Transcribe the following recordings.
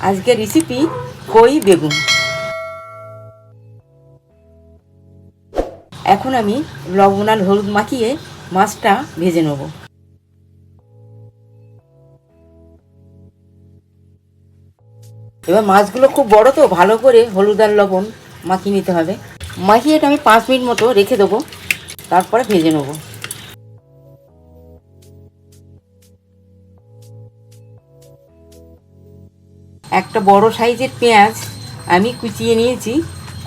আজকের রেসিপি কই বেগুন। এখন আমি লবণ আর হলুদ মাখিয়ে মাছটা ভেজে নেব। এবার মাছগুলো খুব বড় তো, ভালো করে হলুদ আর লবণ মাখিয়ে নিতে হবে। মাখিয়ে এটা আমি 5 মিনিট মতো রেখে দেবো, তারপরে ভেজে নেব। একটা বড় সাইজের পেঁয়াজ আমি কুচিয়ে নিয়েছি,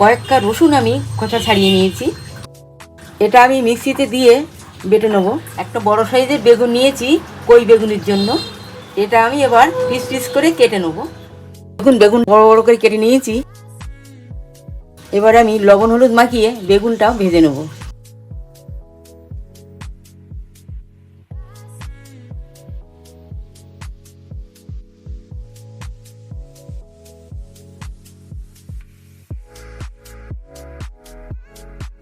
কয়েকটা রসুন আমি খোসা ছাড়িয়ে নিয়েছি। এটা আমি মিক্সিতে দিয়ে বেটে নেব। একটা বড় সাইজের বেগুন নিয়েছি কই বেগুনের জন্য, এটা আমি এবার পিস পিস করে কেটে নেব। বেগুন বড় বড় করে কেটে নিয়েছি। এবার আমি লবণ হলুদ মাখিয়ে বেগুনটাও ভেজে নেব।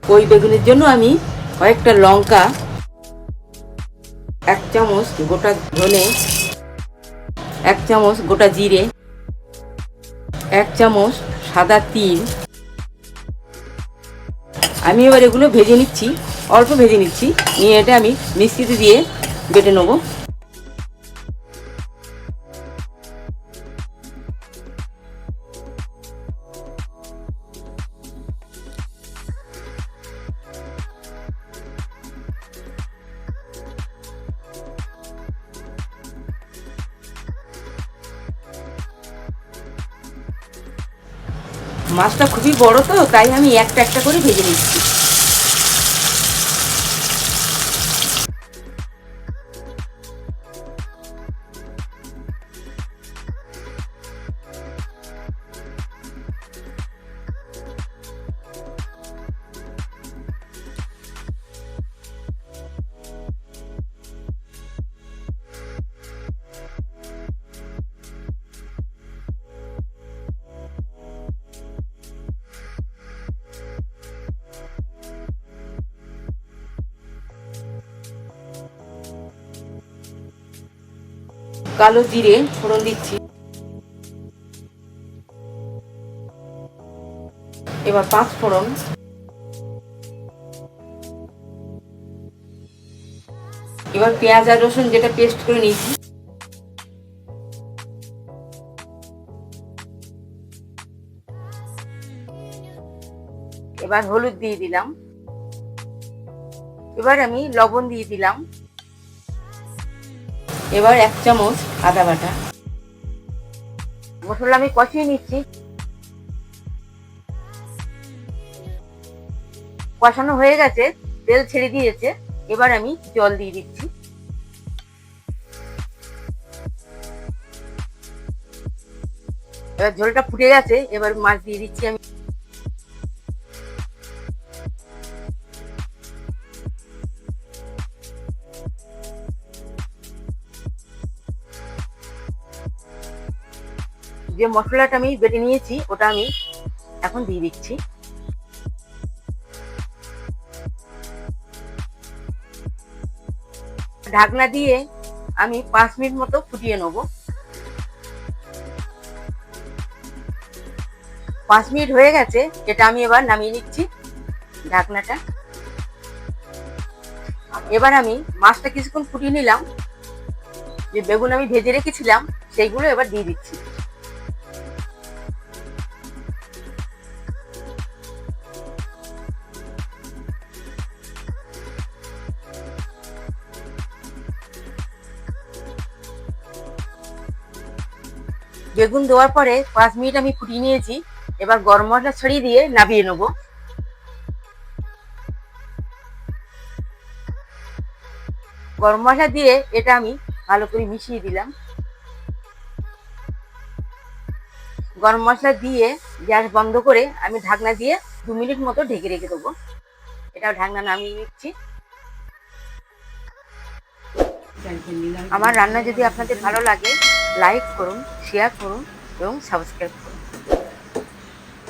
কই বেগুনের জন্য আমি কয়েকটা লঙ্কা, 1 চামচ গোটা ধনে, 1 চামচ গোটা জিরে, 1 চামচ সাদা তিল, আমি এবার এগুলো ভেজে নিচ্ছি, অল্প ভেজে নিচ্ছি। নিয়ে এটা আমি মিক্সিতে দিয়ে বেটে নেব। মাছটা খুবই বড় তো, তাই আমি একটা একটা করে ভেজে নিচ্ছি। কালো জিরে ফোড়ন দিচ্ছি। এবার 5 ফোড়ন, এবার পেঁয়াজ আর রসুন যেটা পেস্ট করে নিয়েছি এবার হলুদ দিয়ে দিলাম। এবার আমি লবণ দিয়ে দিলাম। এবার 1 চামচ আদা বাটা। মশলা আমি কষিয়ে নিচ্ছি। কষানো হয়ে গেছে, তেল ছেড়ে দিয়েছে। এবার আমি জল দিয়ে দিচ্ছি। এবার ঝোলটা ফুটে গেছে, এবার মাছ দিয়ে দিচ্ছি আমি। যে মশলাটা আমি বেটে নিয়েছি ওটা আমি এখন দিয়ে দিচ্ছি। ঢাকনা দিয়ে আমি 5 মিনিট মতো ফুটিয়ে নেব। 5 মিনিট হয়ে গেছে, এটা আমি এবার নামিয়ে নিচ্ছি ঢাকনাটা। এবার আমি মাছটা কিছুক্ষণ ফুটিয়ে নিলাম। যে বেগুন আমি ভেজে রেখেছিলাম সেইগুলো এবার দিয়ে দিচ্ছি। বেগুন দেওয়ার পরে 5 মিনিট আমি ফুটিয়ে নিয়েছি। এবার গরম মশলা ছড়িয়ে দিয়ে নামিয়ে নেব। গরম মশলা দিয়ে এটা আমি ভালো করে মিশিয়ে দিলাম। গরম মশলা দিয়ে গ্যাস বন্ধ করে আমি ঢাকনা দিয়ে 2 মিনিট মতো ঢেকে রেখে দেবো। এটাও ঢাকনা নামিয়ে নিচ্ছি। আমার রান্না যদি আপনাদের ভালো লাগে, লাইক করুন, শেয়ার করুন এবং সাবস্ক্রাইব করুন।